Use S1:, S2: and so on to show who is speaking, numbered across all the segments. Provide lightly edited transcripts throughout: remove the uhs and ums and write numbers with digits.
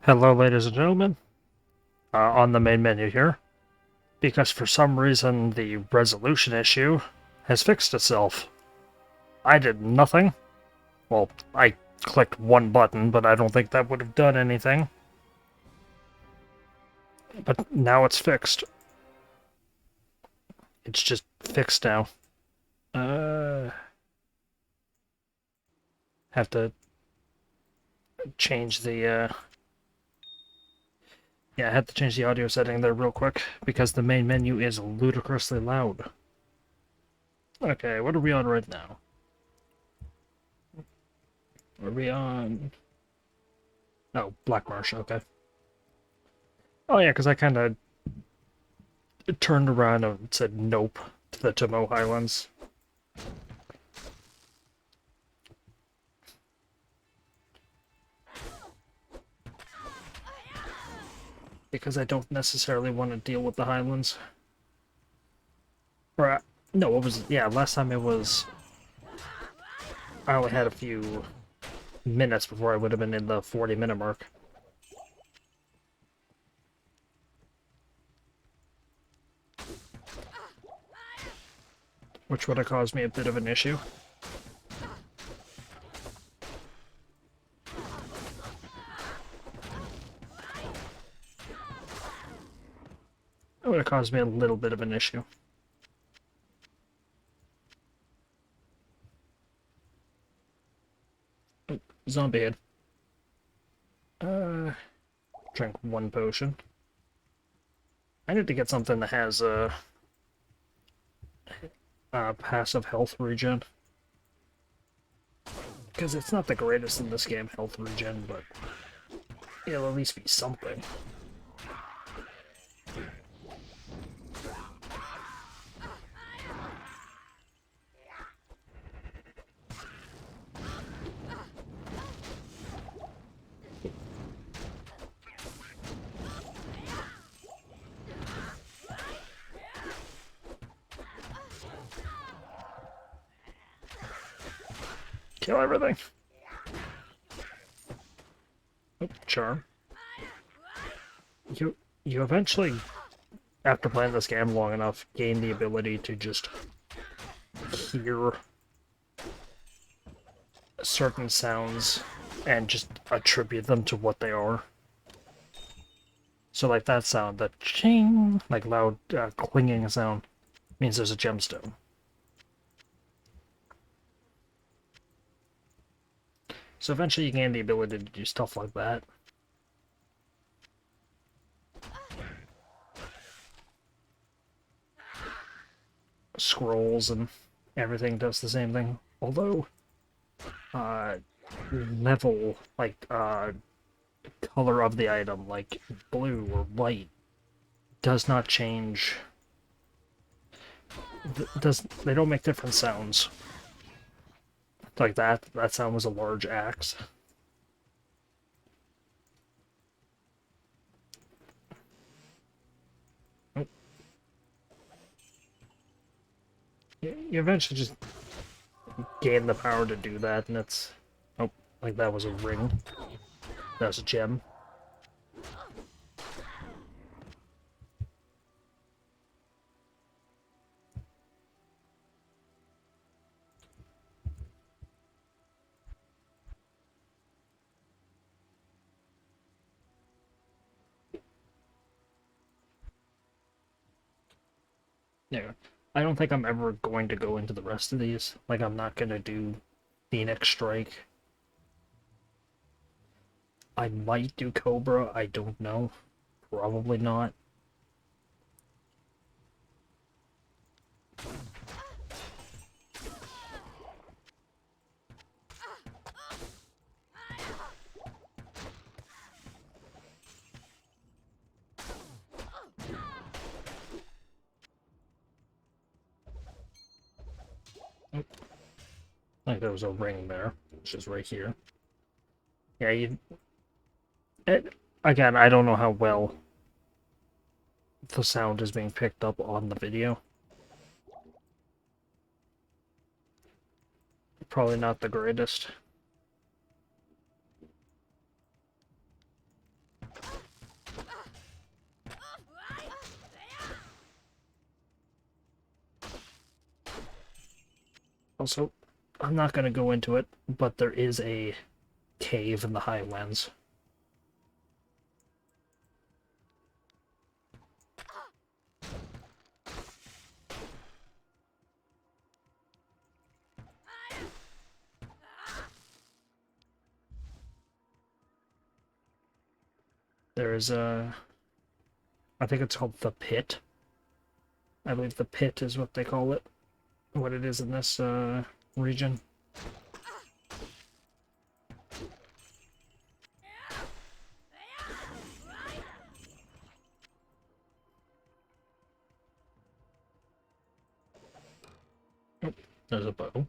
S1: Hello, ladies and gentlemen, on the main menu here, because for some reason the resolution issue has fixed itself. I did nothing. Well, I clicked one button, but I don't think that would have done anything. But now it's fixed. It's just fixed now. Have to change the, yeah, I had to change the audio setting there real quick, because the main menu is ludicrously loud. Okay, what are we on right now? Are we on... Oh, Black Marsh, okay. Oh yeah, because I kind of turned around and said nope to the Tomo Highlands. Because I don't necessarily want to deal with the Highlands. Or, no, what was it? Yeah, last time it was... I only had a few minutes before I would have been in the 40-minute mark. Which would have caused me a bit of an issue. It would have caused me a little bit of an issue. Oh, zombie head. Drink one potion. I need to get something that has passive health regen. Because it's not the greatest in this game, health regen, but it'll at least be something. Kill everything. Oh, charm. You eventually, after playing this game long enough, gain the ability to just hear certain sounds and just attribute them to what they are. So like that sound, that ching, like loud clinging sound, means there's a gemstone. So eventually you gain the ability to do stuff like that. Scrolls and everything does the same thing. Although, level, like, color of the item, like blue or white, does not change. They don't make different sounds. Like that sound was a large axe. Oh. You eventually just gain the power to do that, and it's... Oh, like that was a ring. That was a gem. Yeah. I don't think I'm ever going to go into the rest of these. Like, I'm not going to do Phoenix Strike. I might do Cobra, I don't know. Probably not. Oh, like there was a ring there, which is right here. Yeah, again, I don't know how well the sound is being picked up on the video. Probably not the greatest. Also, I'm not going to go into it, but there is a cave in the Highlands. There is a... I think it's called the Pit. I believe the Pit is what they call it. What it is in this region. Oh, there's a bow.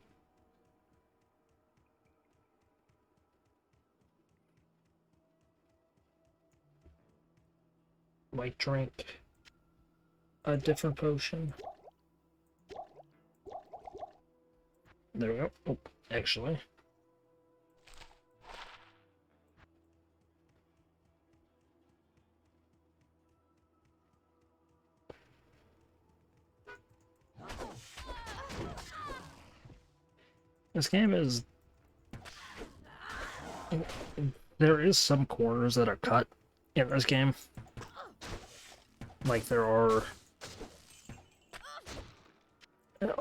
S1: Might drink a different potion. There we go. Oh, actually. This game is... There is some corners that are cut in this game. Like there are...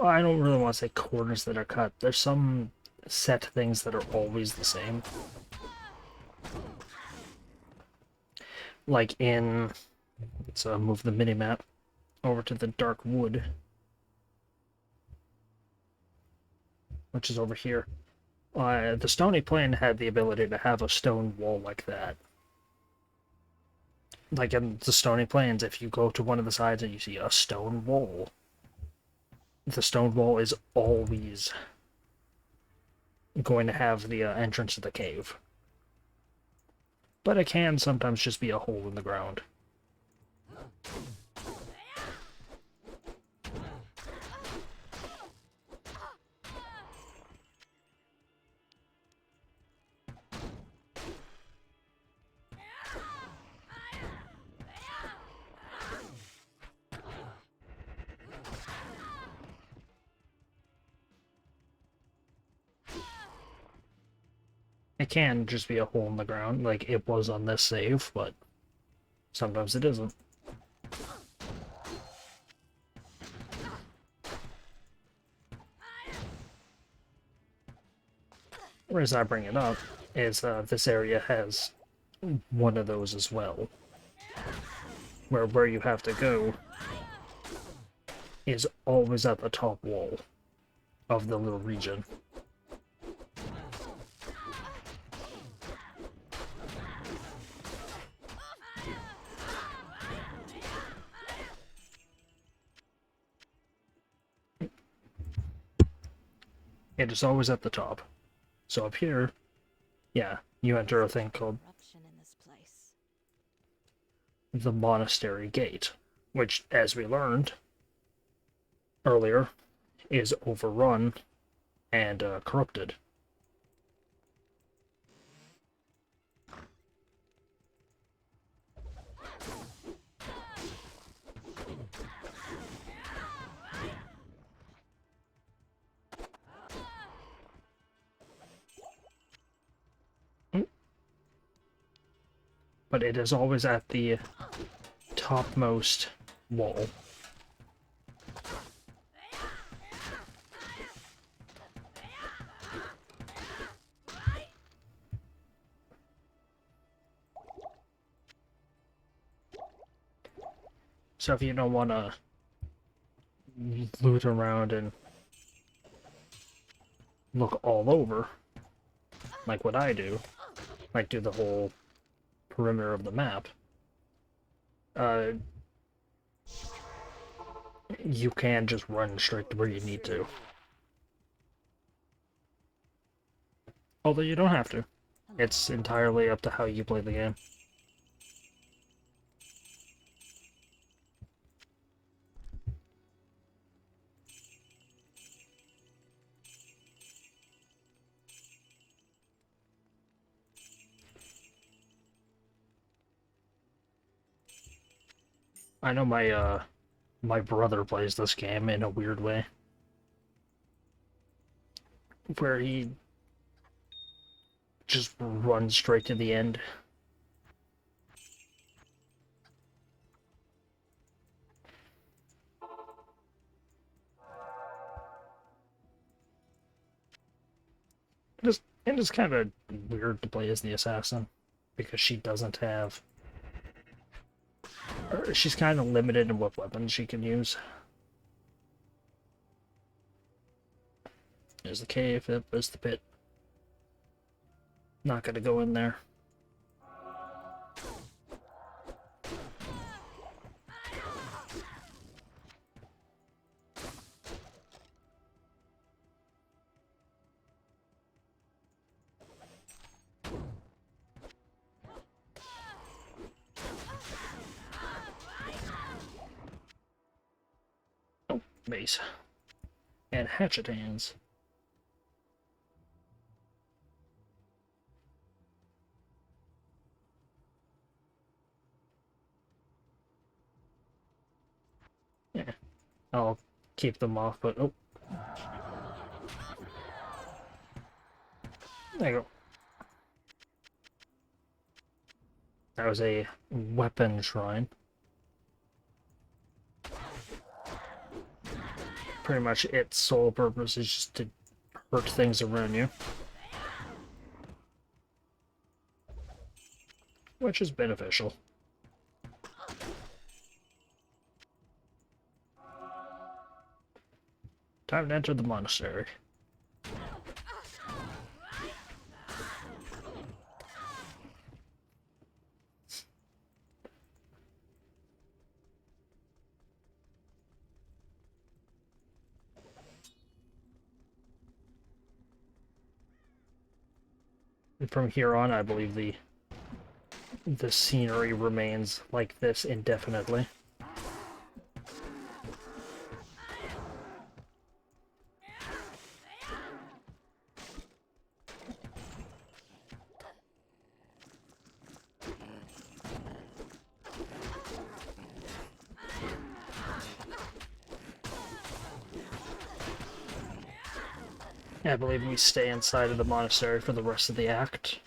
S1: I don't really want to say corners that are cut. There's some set things that are always the same. Like in... Let's move the mini-map over to the Dark Wood. Which is over here. The Stony Plain had the ability to have a stone wall like that. Like in the Stony Plains, if you go to one of the sides and you see a stone wall, the stone wall is always going to have the entrance to the cave. But it can sometimes just be a hole in the ground. It can just be a hole in the ground, like it was on this save, but sometimes it isn't. The reason I bring it up is this area has one of those as well. Where you have to go is always at the top wall of the little region. It is always at the top. So up here, yeah, you enter a thing called the Monastery Gate, which, as we learned earlier, is overrun and corrupted. But it is always at the topmost wall. So if you don't want to loot around and look all over, like what I do, like do the whole perimeter of the map, you can just run straight to where you need to. Although you don't have to. It's entirely up to how you play the game. I know my brother plays this game in a weird way, where he just runs straight to the end. It's kind of weird to play as the assassin, because she doesn't have... She's kind of limited in what weapons she can use. There's the cave, there's the pit. Not gonna go in there. Oh, mace. And hatchet hands. Yeah, I'll keep them off, but oh. There you go. That was a weapon shrine. Pretty much its sole purpose is just to hurt things around you. Which is beneficial. Time to enter the monastery. And from here on, I believe the scenery remains like this indefinitely. I believe we stay inside of the monastery for the rest of the act.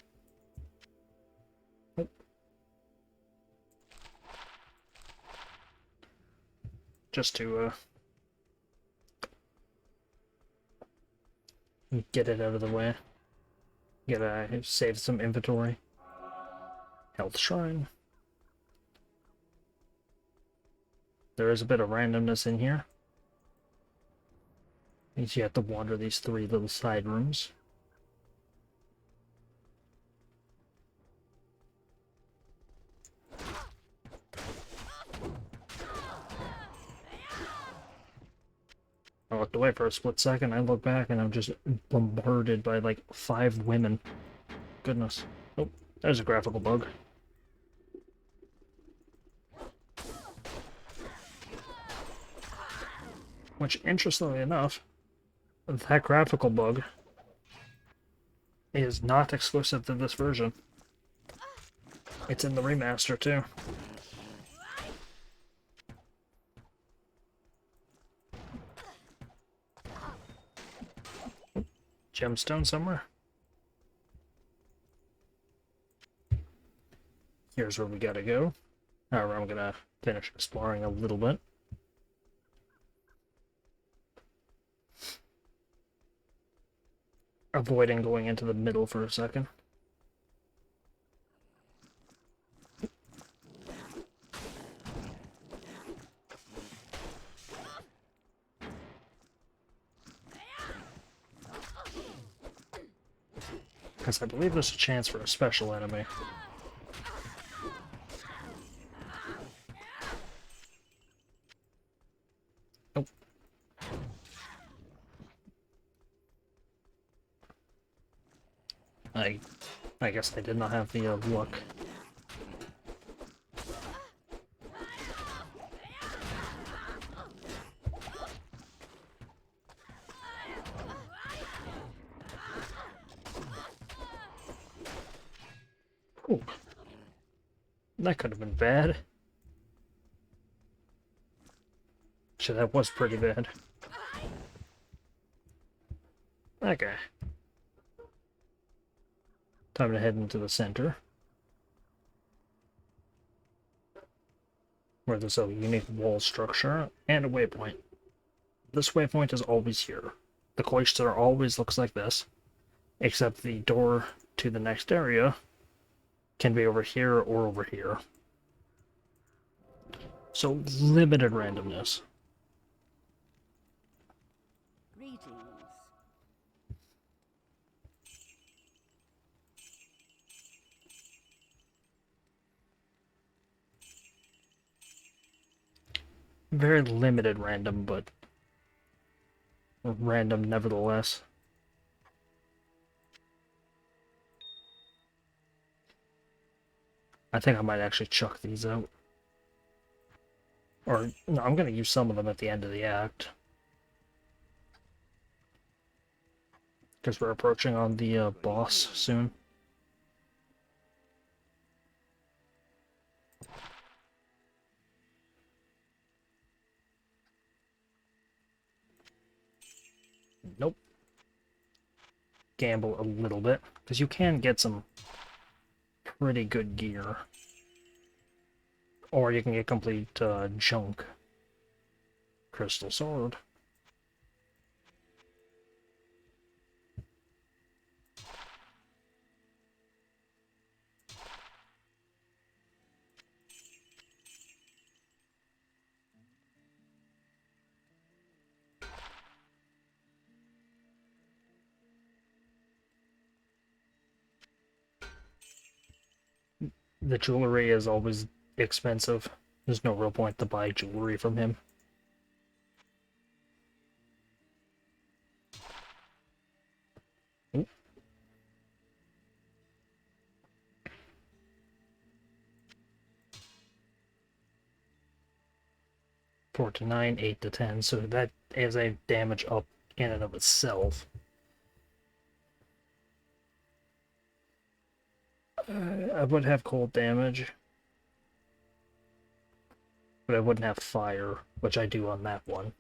S1: Just to get it out of the way. Gotta save some inventory. Health shrine. There is a bit of randomness in here. Means you have to wander these 3 little side rooms. I looked away for a split second, I look back and I'm just bombarded by like 5 women. Goodness. Oh, there's a graphical bug. Which, interestingly enough, that graphical bug is not exclusive to this version. It's in the remaster too. Gemstone somewhere. Here's where we gotta go. However, I'm gonna finish exploring a little bit. Avoiding going into the middle for a second. Because I believe there's a chance for a special enemy. Oh. I guess they did not have the luck. Ooh. That could have been bad. Actually, that was pretty bad. Okay. Time to head into the center, where there's a unique wall structure and a waypoint. This waypoint is always here. The cloister always looks like this, except the door to the next area can be over here or over here. So limited randomness.
S2: Greetings.
S1: Very limited random, but random nevertheless. I think I might actually chuck these out. Or, no, I'm going to use some of them at the end of the act. Because we're approaching on the boss soon. Nope. Gamble a little bit, because you can get some pretty good gear. Or you can get complete junk. Crystal sword. The jewelry is always expensive. There's no real point to buy jewelry from him. Ooh. Four to 9, 8 to 10, so that is a damage up in and of itself. I would have cold damage, but I wouldn't have fire, which I do on that one.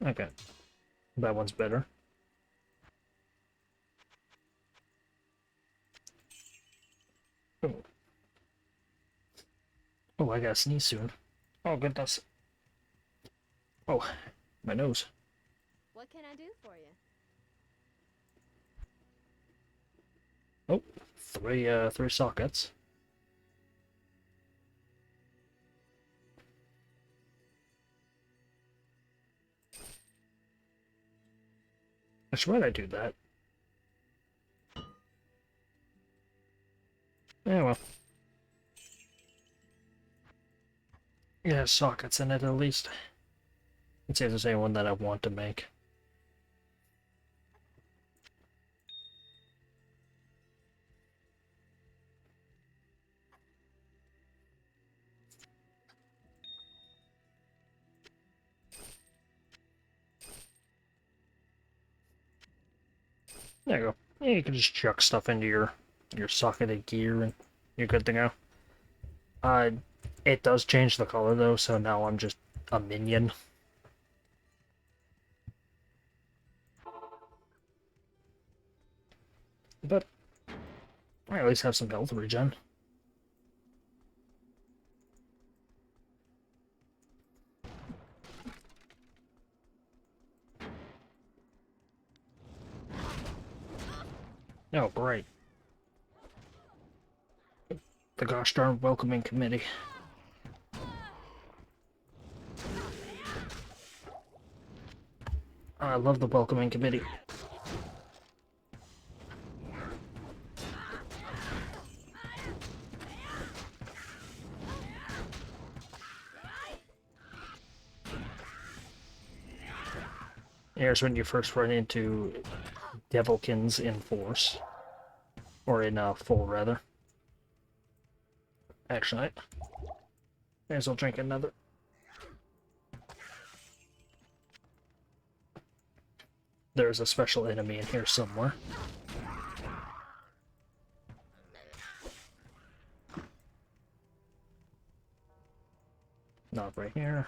S1: Okay, that one's better. Oh, oh, I gotta sneeze soon. Oh, goodness. Oh, my nose.
S2: What can I do for you?
S1: Oh, three sockets. Actually, why'd I do that? Yeah, well. Yeah, sockets in it at least. Let's see if there's anyone that I want to make. There you go. Yeah, you can just chuck stuff into your socketed gear and you're good to go. It does change the color though, so now I'm just a minion. But I at least have some health regen. Oh, great. The gosh darn welcoming committee. I love the welcoming committee. Here's when you first run into Devilkins in force. Or in full, rather. Actually, may as well drink another. There's a special enemy in here somewhere. Not right here.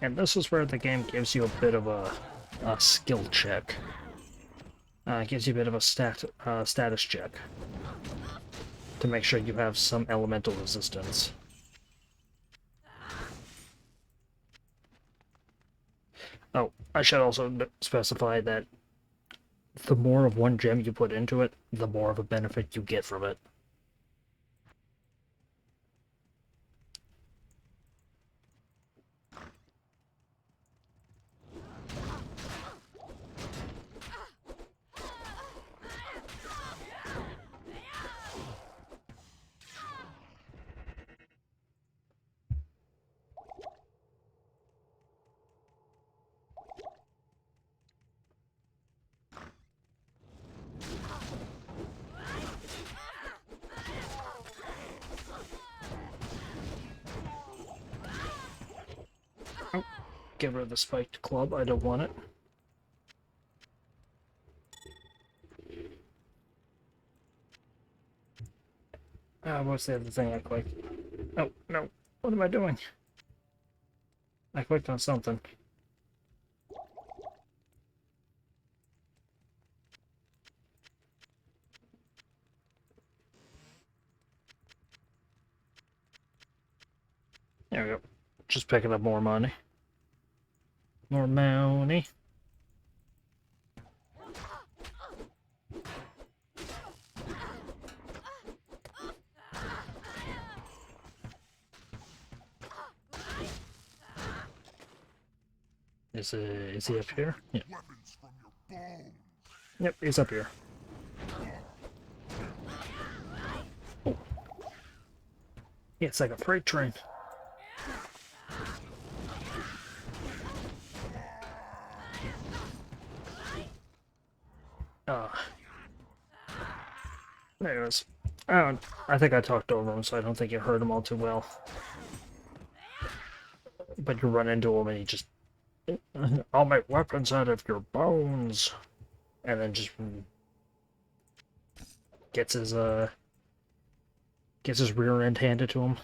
S1: And this is where the game gives you a bit of a skill check. It gives you a bit of a status check to make sure you have some elemental resistance. Oh, I should also specify that the more of one gem you put into it, the more of a benefit you get from it. Get rid of the spiked club, I don't want it. What's the other thing I clicked? Oh, no. What am I doing? I clicked on something. There we go. Just picking up more money. More money. Is he up here? Yeah. Yep, he's up here. Oh. Yeah, it's like a freight train. There it is. I think I talked over him, so I don't think you heard him all too well. But you run into him and he just... I'll make weapons out of your bones! And then just... Gets his rear end handed to him.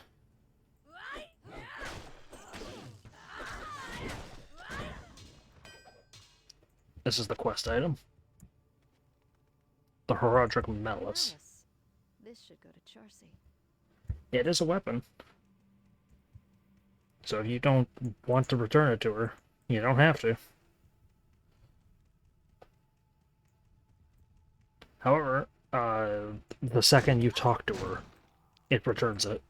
S1: This is the quest item. The Heraldric Malice.
S2: This should go to Charcy.
S1: It is a weapon. So if you don't want to return it to her, you don't have to. However, the second you talk to her, it returns it.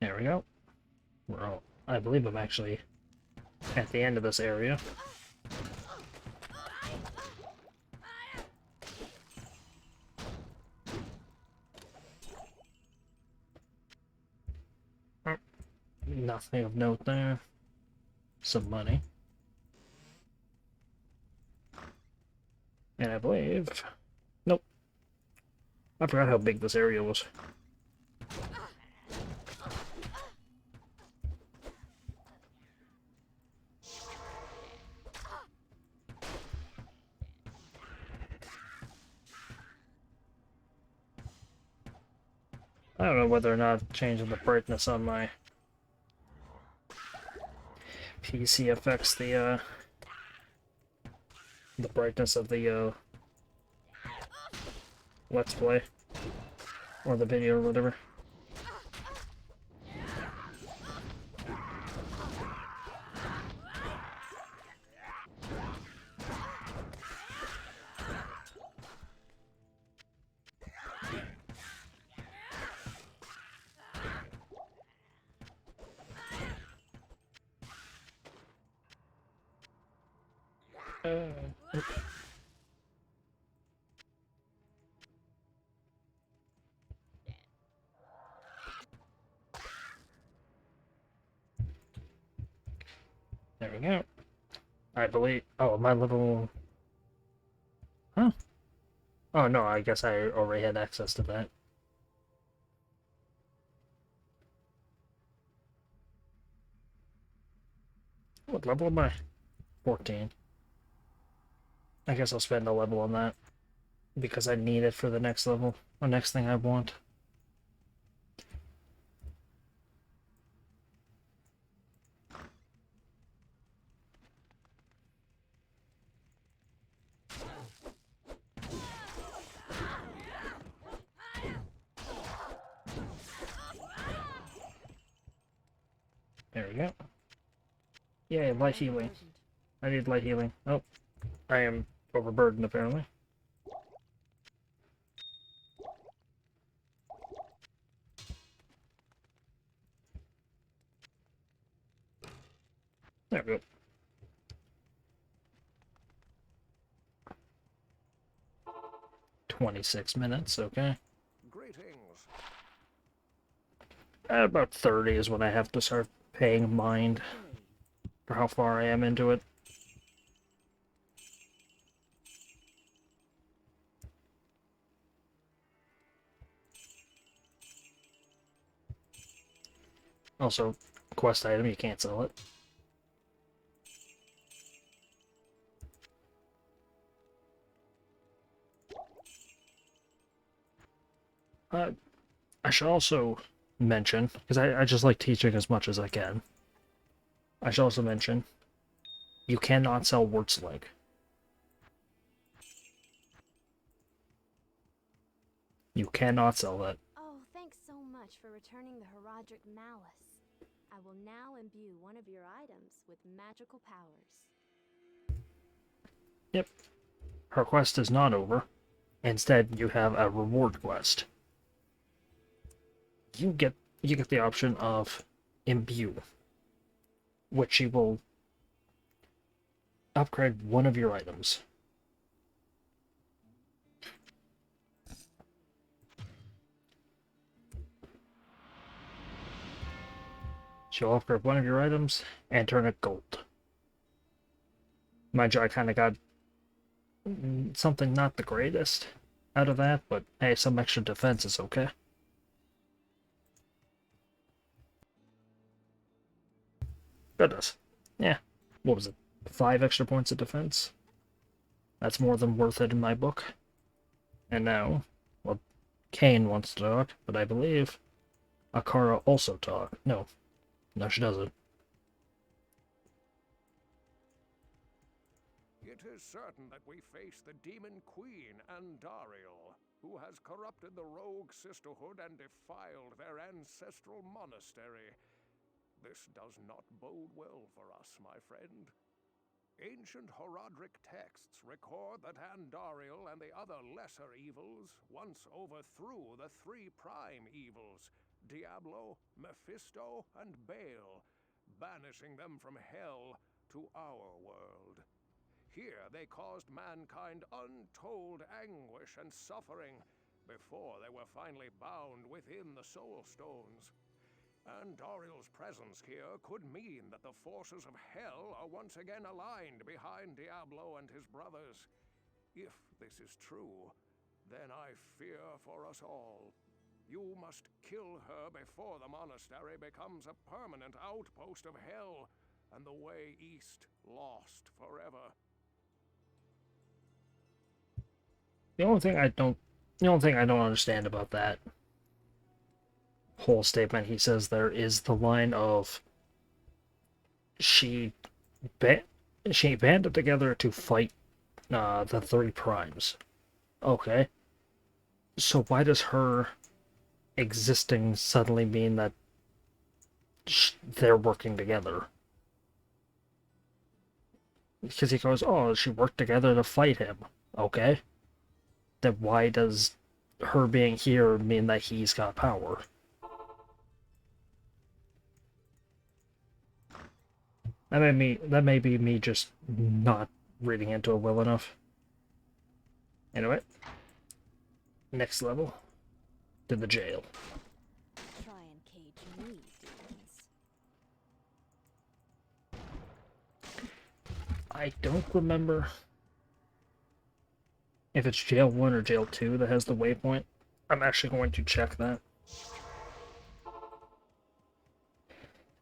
S1: There we go. I believe I'm actually at the end of this area. Nothing of note there. Some money. And I believe... Nope. I forgot how big this area was. I don't know whether or not changing the brightness on my PC affects the brightness of the Let's Play or the video or whatever. There we go. I believe... Oh, my level... Huh? Oh, no, I guess I already had access to that. What level am I? 14. I guess I'll spend a level on that. Because I need it for the next level. The next thing I want. There we go. Yay, light healing. I need light healing. Oh, I am overburdened apparently. There we go. $26, okay.
S3: Greetings.
S1: At about 30 is when I have to start paying mind for how far I am into it. Also, quest item, you can't sell it. I should also mention, because I just like teaching as much as I can, I should also mention, you cannot sell Wurtzleg. You cannot sell that.
S2: Oh, thanks so much for returning the Herodric Malice. I will now imbue one of your items with magical powers.
S1: Yep. Her quest is not over. Instead, you have a reward quest. You get the option of imbue, which you will upgrade one of your items. She'll upgrade one of your items and turn it gold. Mind you, I kind of got something not the greatest out of that, but hey, some extra defense is okay. Goodness. Yeah. What was it? 5 extra points of defense? That's more than worth it in my book. And now, well, Kane wants to talk, but I believe Akara also talk. No, she doesn't.
S3: It is certain that we face the Demon Queen, Andariel, who has corrupted the Rogue Sisterhood and defiled their ancestral monastery. This does not bode well for us, my friend. Ancient Herodric texts record that Andariel and the other lesser evils once overthrew the 3 prime evils, Diablo, Mephisto, and Baal, banishing them from hell to our world. Here they caused mankind untold anguish and suffering before they were finally bound within the Soul Stones. Andariel's presence here could mean that the forces of hell are once again aligned behind Diablo and his brothers. If this is true, then I fear for us all. You must kill her before the monastery becomes a permanent outpost of hell, and the way east lost forever.
S1: The only thing I don't understand about that whole statement he says there is the line of she banded together to fight the 3 primes. Okay. So why does her existing suddenly mean that they're working together? Because he goes, oh, she worked together to fight him. Okay. Then why does her being here mean that he's got power? That may be me just not reading into it well enough. Anyway. Next level. To the jail.
S2: Try and cage me, demons.
S1: I don't remember if it's Jail 1 or Jail 2 that has the waypoint. I'm actually going to check that.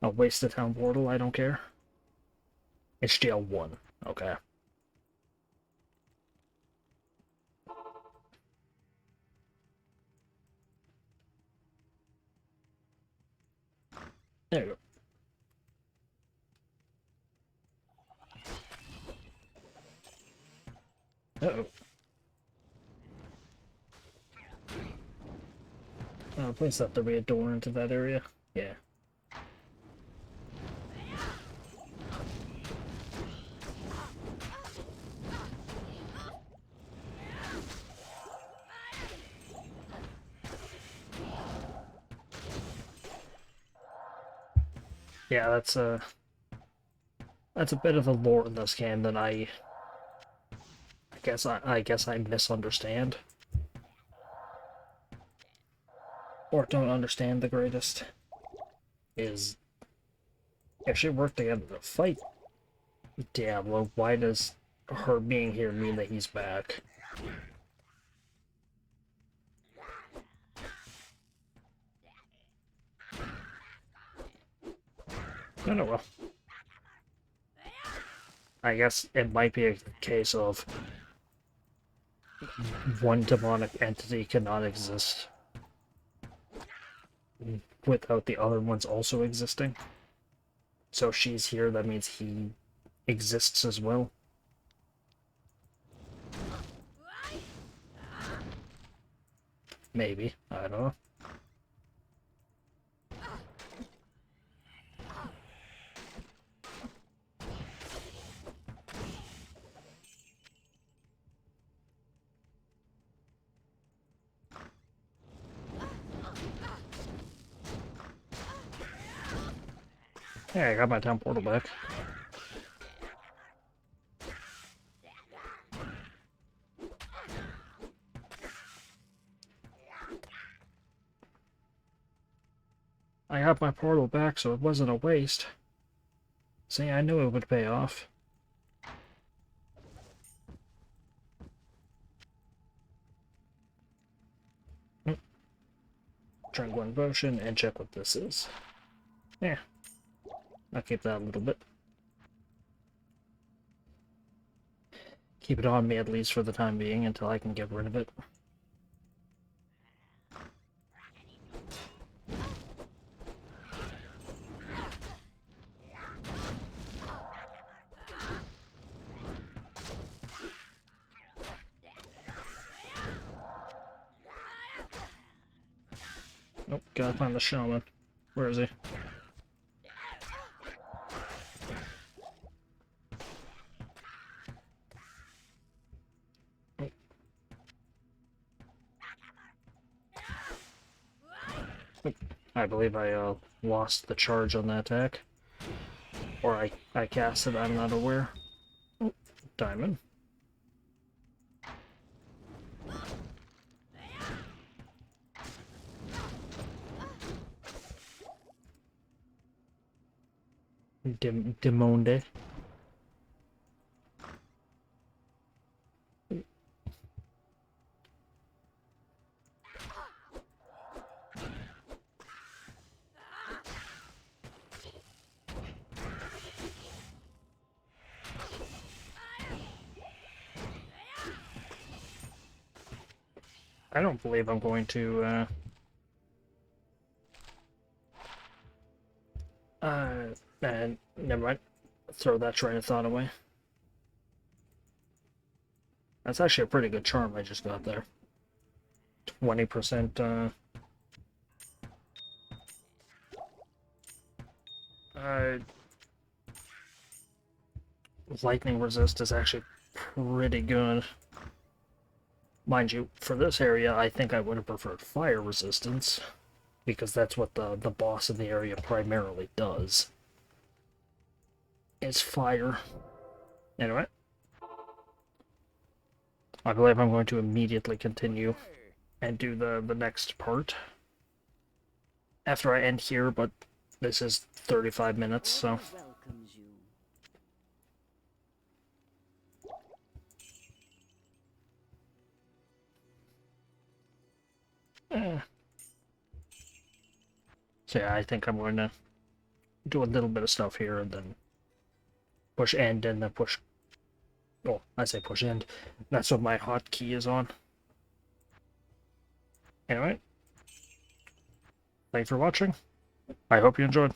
S1: I'll waste the town portal, I don't care. It's Jail 1. Okay. There you go. Uh-oh. Please let there be a door into that area. Yeah. Yeah, that's a bit of a lore in this game that I guess I misunderstand. Or don't understand the greatest. Is if she worked together to fight Diablo, why does her being here mean that he's back? I don't know. I guess it might be a case of one demonic entity cannot exist without the other ones also existing. So if she's here, that means he exists as well. Maybe. I don't know. Hey, I got my town portal back. I got my portal back, so it wasn't a waste. See, I knew it would pay off. Drink one potion and check what this is. Yeah. I'll keep that a little bit. Keep it on me at least for the time being until I can get rid of it. Nope, gotta find the shaman. Where is he? I believe I lost the charge on that attack. Or I cast it, I'm not aware. Oh, diamond. Demonde. I don't believe I'm going to, and never mind. Throw that train of thought away. That's actually a pretty good charm I just got there. 20%, lightning resist is actually pretty good. Mind you, for this area, I think I would have preferred fire resistance, because that's what the boss in the area primarily does. Is fire. Anyway. I believe I'm going to immediately continue and do the next part after I end here, but this is 35 minutes, so... So yeah, I think I'm going to do a little bit of stuff here and then push end and then push... Oh, I say push end. That's what my hotkey is on. Anyway, thanks for watching. I hope you enjoyed.